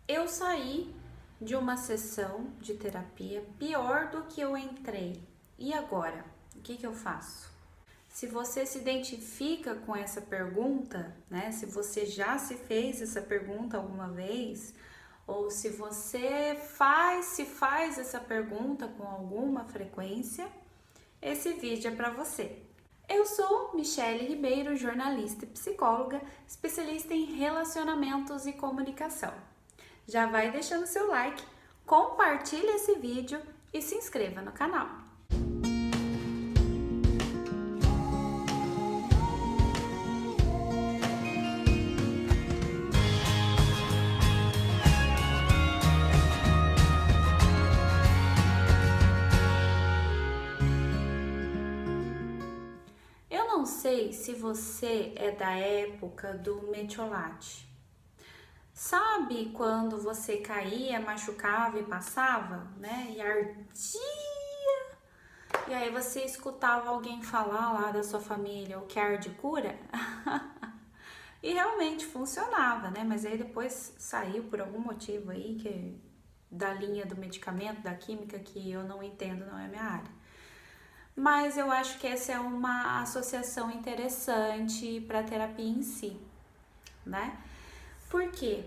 Eu saí de uma sessão de terapia pior do que eu entrei. E agora? O que eu faço? Se você se identifica com essa pergunta, né? Se você já se fez essa pergunta alguma vez, ou se você se faz essa pergunta com alguma frequência, esse vídeo é para você. Eu sou Michele Ribeiro, jornalista e psicóloga, especialista em relacionamentos e comunicação. Já vai deixando seu like, compartilhe esse vídeo e se inscreva no canal. Eu não sei se você é da época do metiolate. Sabe quando você caía, machucava e passava, né? E ardia. E aí você escutava alguém falar lá da sua família o que arde cura? E realmente funcionava, né? Mas aí depois saiu por algum motivo aí que da linha do medicamento, da química, que eu não entendo, não é minha área. Mas eu acho que essa é uma associação interessante para a terapia em si, né? Por quê?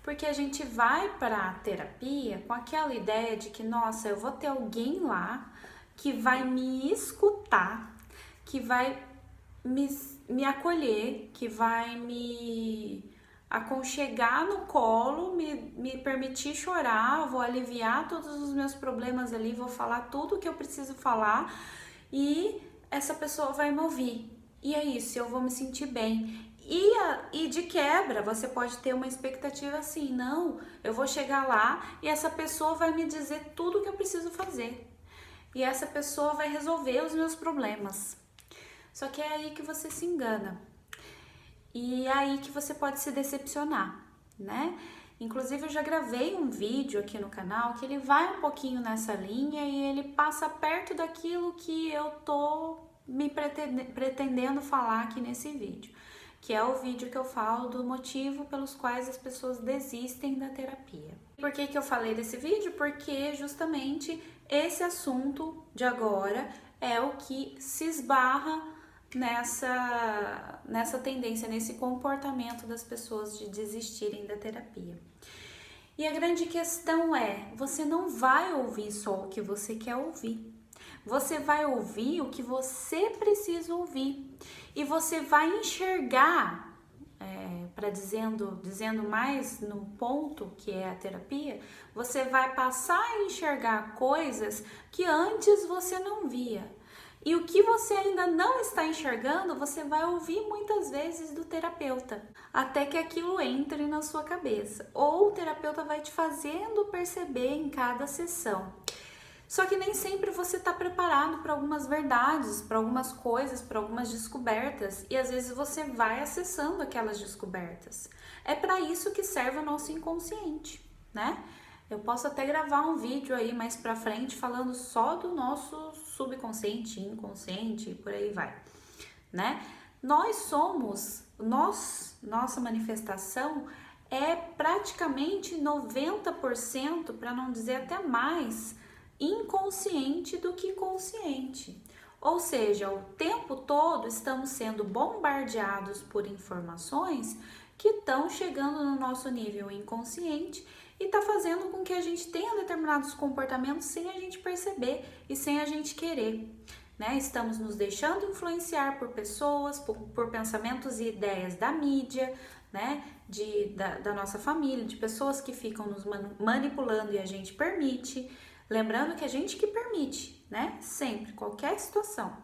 Porque a gente vai para a terapia com aquela ideia de que, nossa, eu vou ter alguém lá que vai me escutar, que vai me acolher, que vai me aconchegar no colo, me permitir chorar, vou aliviar todos os meus problemas ali, vou falar tudo o que eu preciso falar e essa pessoa vai me ouvir. E é isso, eu vou me sentir bem. E de quebra, você pode ter uma expectativa assim, não, eu vou chegar lá e essa pessoa vai me dizer tudo o que eu preciso fazer. E essa pessoa vai resolver os meus problemas. Só que é aí que você se engana. E é aí que você pode se decepcionar, né? Inclusive eu já gravei um vídeo aqui no canal que ele vai um pouquinho nessa linha e ele passa perto daquilo que eu tô me pretendendo falar aqui nesse vídeo, que é o vídeo que eu falo do motivo pelos quais as pessoas desistem da terapia. Por que eu falei desse vídeo? Porque justamente esse assunto de agora é o que se esbarra nessa tendência, nesse comportamento das pessoas de desistirem da terapia. E a grande questão é, você não vai ouvir só o que você quer ouvir. Você vai ouvir o que você precisa ouvir. E você vai enxergar, dizendo mais no ponto que é a terapia, você vai passar a enxergar coisas que antes você não via. E o que você ainda não está enxergando, você vai ouvir muitas vezes do terapeuta, até que aquilo entre na sua cabeça. Ou o terapeuta vai te fazendo perceber em cada sessão. Só que nem sempre você está preparado para algumas verdades, para algumas coisas, para algumas descobertas. E às vezes você vai acessando aquelas descobertas. É para isso que serve o nosso inconsciente, né? Eu posso até gravar um vídeo aí mais pra frente falando só do nosso subconsciente, inconsciente e por aí vai, né? Nossa manifestação é praticamente 90%, para não dizer até mais, inconsciente do que consciente. Ou seja, o tempo todo estamos sendo bombardeados por informações que estão chegando no nosso nível inconsciente e está fazendo com que a gente tenha determinados comportamentos sem a gente perceber e sem a gente querer. Né? Estamos nos deixando influenciar por pessoas, por pensamentos e ideias da mídia, né? Da nossa família, de pessoas que ficam nos manipulando e a gente permite. Lembrando que a gente que permite, né? Sempre, qualquer situação.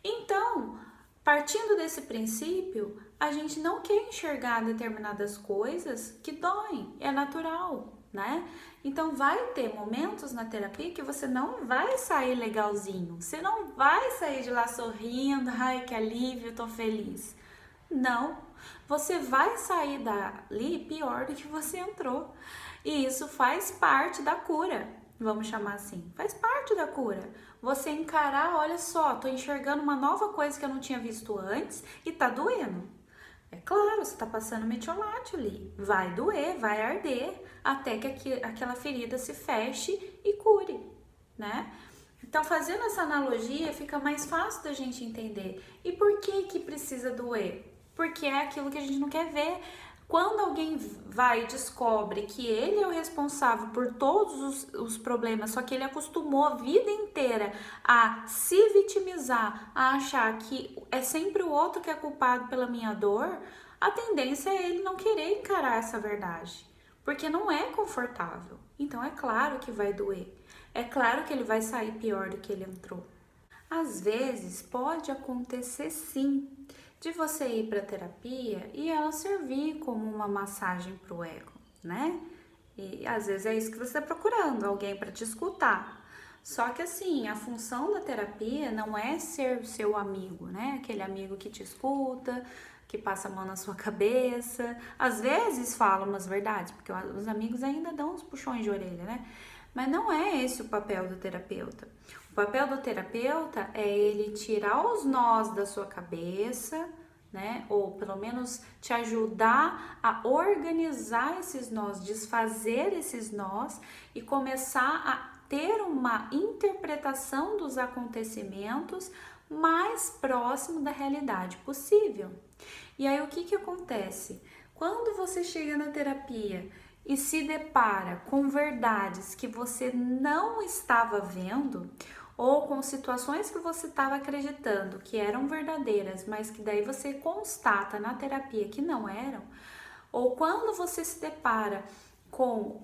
Então, partindo desse princípio, a gente não quer enxergar determinadas coisas que doem, é natural, né? Então vai ter momentos na terapia que você não vai sair legalzinho, você não vai sair de lá sorrindo, ai que alívio, tô feliz. Não, você vai sair dali pior do que você entrou. E isso faz parte da cura, vamos chamar assim. Faz parte da cura. Você encarar, olha só, tô enxergando uma nova coisa que eu não tinha visto antes e tá doendo. É claro, você está passando metiolate ali. Vai doer, vai arder, até que aquela ferida se feche e cure, né? Então, fazendo essa analogia, fica mais fácil da gente entender. E por que que precisa doer? Porque é aquilo que a gente não quer ver. Quando alguém vai e descobre que ele é o responsável por todos os problemas, só que ele acostumou a vida inteira a se vitimizar, a achar que é sempre o outro que é culpado pela minha dor, a tendência é ele não querer encarar essa verdade, porque não é confortável. Então é claro que vai doer. É claro que ele vai sair pior do que ele entrou. Às vezes pode acontecer sim de você ir para terapia e ela servir como uma massagem para o ego, né? E às vezes é isso que você está procurando, alguém para te escutar. Só que assim, a função da terapia não é ser seu amigo, né? Aquele amigo que te escuta, que passa a mão na sua cabeça. Às vezes fala umas verdades, porque os amigos ainda dão uns puxões de orelha, né? Mas não é esse o papel do terapeuta. O papel do terapeuta é ele tirar os nós da sua cabeça, né? Ou pelo menos te ajudar a organizar esses nós, desfazer esses nós e começar a ter uma interpretação dos acontecimentos mais próximo da realidade possível. E aí o que que acontece? Quando você chega na terapia e se depara com verdades que você não estava vendo, ou com situações que você estava acreditando que eram verdadeiras, mas que daí você constata na terapia que não eram, ou quando você se depara com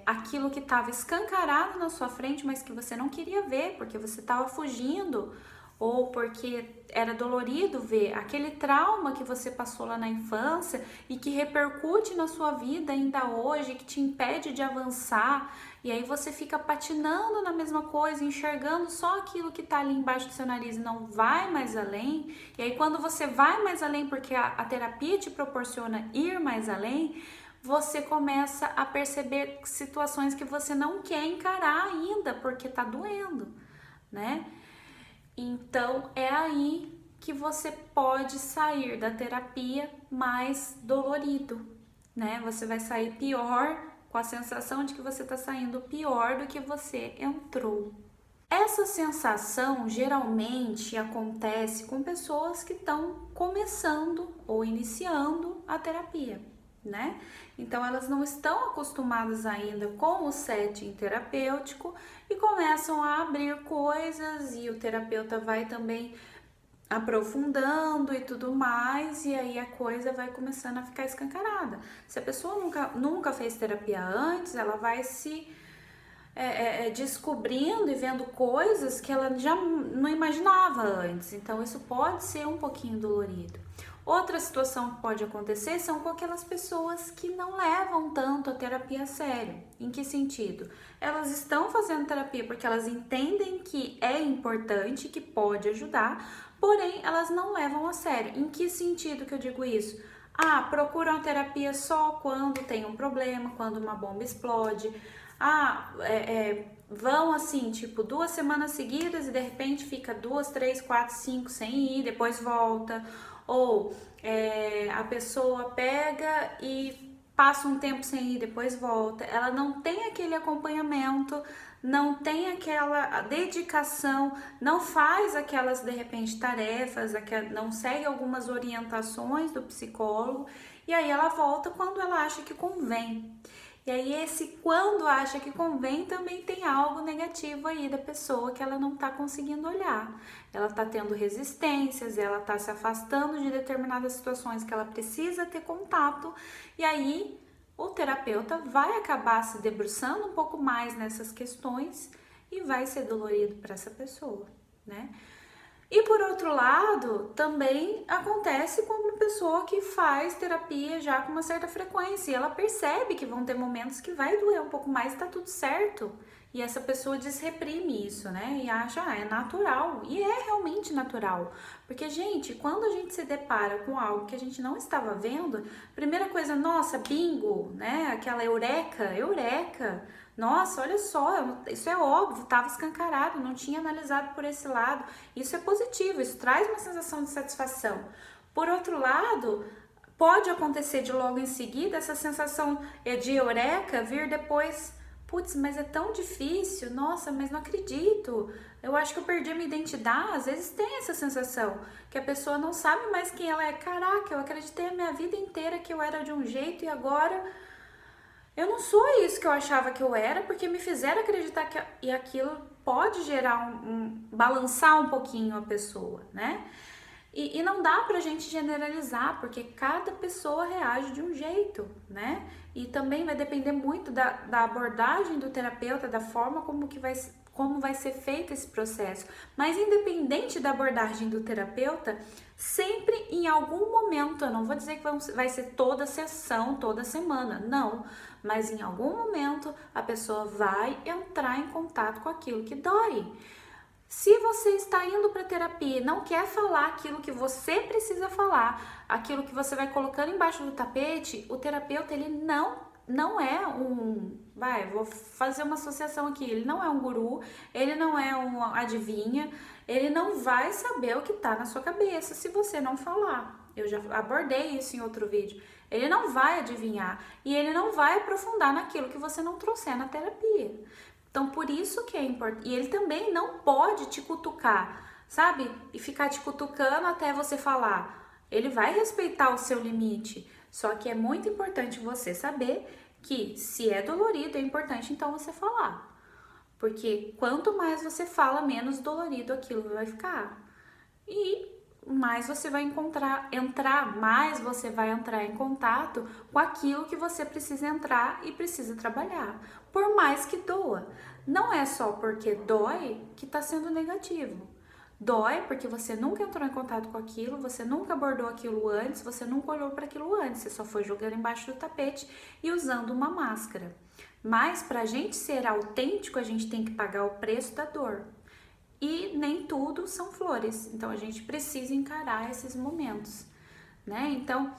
aquilo que estava escancarado na sua frente, mas que você não queria ver, porque você estava fugindo, ou porque era dolorido ver aquele trauma que você passou lá na infância e que repercute na sua vida ainda hoje, que te impede de avançar, e aí você fica patinando na mesma coisa, enxergando só aquilo que tá ali embaixo do seu nariz e não vai mais além. E aí quando você vai mais além, porque a terapia te proporciona ir mais além, você começa a perceber situações que você não quer encarar ainda, porque tá doendo, né? Então é aí que você pode sair da terapia mais dolorido, né? Você vai sair pior, com a sensação de que você está saindo pior do que você entrou. Essa sensação geralmente acontece com pessoas que estão começando ou iniciando a terapia, né? Então elas não estão acostumadas ainda com o setting terapêutico e começam a abrir coisas e o terapeuta vai também aprofundando e tudo mais, e aí a coisa vai começando a ficar escancarada. Se a pessoa nunca fez terapia antes, ela vai se descobrindo e vendo coisas que ela já não imaginava antes. Então isso pode ser um pouquinho dolorido. Outra situação que pode acontecer são com aquelas pessoas que não levam tanto a terapia a sério. Em que sentido? Elas estão fazendo terapia porque elas entendem que é importante, que pode ajudar, porém elas não levam a sério. Em que sentido que eu digo isso? Procuram a terapia só quando tem um problema, quando uma bomba explode. Vão assim, tipo, 2 semanas seguidas e de repente fica 2, 3, 4, 5 sem ir, depois volta. Ou a pessoa pega e passa um tempo sem ir, depois volta. Ela não tem aquele acompanhamento, não tem aquela dedicação, não faz aquelas, de repente, tarefas, não segue algumas orientações do psicólogo, e aí ela volta quando ela acha que convém. E aí esse quando acha que convém também tem algo negativo aí da pessoa que ela não está conseguindo olhar. Ela está tendo resistências, ela está se afastando de determinadas situações que ela precisa ter contato, e aí o terapeuta vai acabar se debruçando um pouco mais nessas questões e vai ser dolorido para essa pessoa, né? E por outro lado, também acontece com uma pessoa que faz terapia já com uma certa frequência e ela percebe que vão ter momentos que vai doer um pouco mais e tá tudo certo. E essa pessoa desreprime isso, né? E acha, é natural. E é realmente natural. Porque, gente, quando a gente se depara com algo que a gente não estava vendo, primeira coisa, nossa, bingo, né? Aquela eureka. Nossa, olha só, isso é óbvio, estava escancarado, não tinha analisado por esse lado. Isso é positivo, isso traz uma sensação de satisfação. Por outro lado, pode acontecer de logo em seguida essa sensação de eureka vir depois. Putz, mas é tão difícil, nossa, mas não acredito, eu acho que eu perdi a minha identidade. Às vezes tem essa sensação, que a pessoa não sabe mais quem ela é. Caraca, eu acreditei a minha vida inteira que eu era de um jeito e agora eu não sou isso que eu achava que eu era, porque me fizeram acreditar que e aquilo pode gerar balançar um pouquinho a pessoa, né? E não dá pra gente generalizar, porque cada pessoa reage de um jeito, né? E também vai depender muito da abordagem do terapeuta, da forma como vai ser feito esse processo. Mas independente da abordagem do terapeuta, sempre em algum momento, eu não vou dizer que vai ser toda sessão, toda semana, não. Mas em algum momento a pessoa vai entrar em contato com aquilo que dói. Se você está indo para terapia e não quer falar aquilo que você precisa falar, aquilo que você vai colocando embaixo do tapete, o terapeuta ele não é vou fazer uma associação aqui, ele não é um guru, ele não é um adivinha, ele não vai saber o que está na sua cabeça se você não falar. Eu já abordei isso em outro vídeo. Ele não vai adivinhar e ele não vai aprofundar naquilo que você não trouxer na terapia. Então, por isso que é importante. E ele também não pode te cutucar, sabe? E ficar te cutucando até você falar. Ele vai respeitar o seu limite. Só que é muito importante você saber que se é dolorido, é importante então você falar. Porque quanto mais você fala, menos dolorido aquilo vai ficar. E mais você vai mais você vai entrar em contato com aquilo que você precisa entrar e precisa trabalhar, por mais que doa. Não é só porque dói que está sendo negativo. Dói porque você nunca entrou em contato com aquilo, você nunca abordou aquilo antes, você nunca olhou para aquilo antes, você só foi jogando embaixo do tapete e usando uma máscara. Mas para a gente ser autêntico, a gente tem que pagar o preço da dor. E nem tudo são flores, então a gente precisa encarar esses momentos, né? Então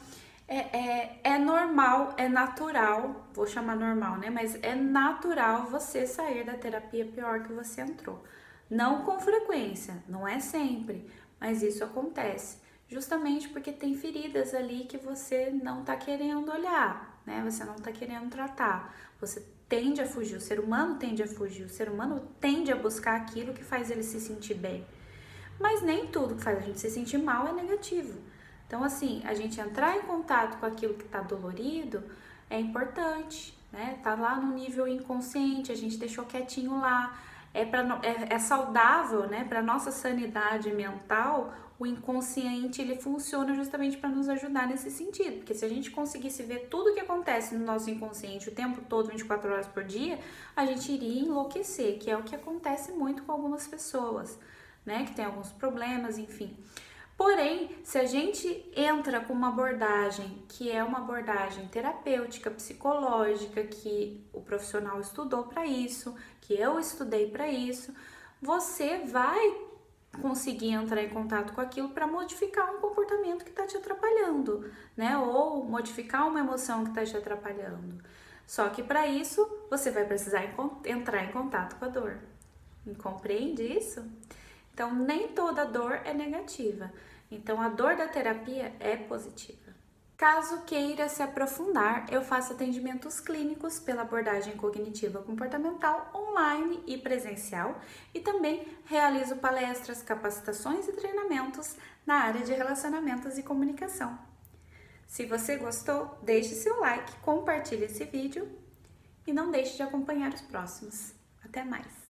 é normal, é natural, vou chamar normal, né? Mas é natural você sair da terapia pior que você entrou. Não com frequência, não é sempre, mas isso acontece. Justamente porque tem feridas ali que você não tá querendo olhar, né? Você não tá querendo tratar. Você tende a fugir, o ser humano tende a fugir, o ser humano tende a buscar aquilo que faz ele se sentir bem. Mas nem tudo que faz a gente se sentir mal é negativo. Então, assim, a gente entrar em contato com aquilo que tá dolorido é importante, né? Tá lá no nível inconsciente, a gente deixou quietinho lá. É saudável, né? Para nossa sanidade mental, o inconsciente ele funciona justamente para nos ajudar nesse sentido. Porque se a gente conseguisse ver tudo o que acontece no nosso inconsciente o tempo todo, 24 horas por dia, a gente iria enlouquecer, que é o que acontece muito com algumas pessoas, né? Que tem alguns problemas, enfim. Porém, se a gente entra com uma abordagem que é uma abordagem terapêutica, psicológica, que o profissional estudou para isso, que eu estudei para isso, você vai conseguir entrar em contato com aquilo para modificar um comportamento que está te atrapalhando, né? Ou modificar uma emoção que está te atrapalhando. Só que para isso, você vai precisar entrar em contato com a dor. Compreende isso? Então, nem toda dor é negativa. Então, a dor da terapia é positiva. Caso queira se aprofundar, eu faço atendimentos clínicos pela abordagem cognitiva comportamental online e presencial e também realizo palestras, capacitações e treinamentos na área de relacionamentos e comunicação. Se você gostou, deixe seu like, compartilhe esse vídeo e não deixe de acompanhar os próximos. Até mais!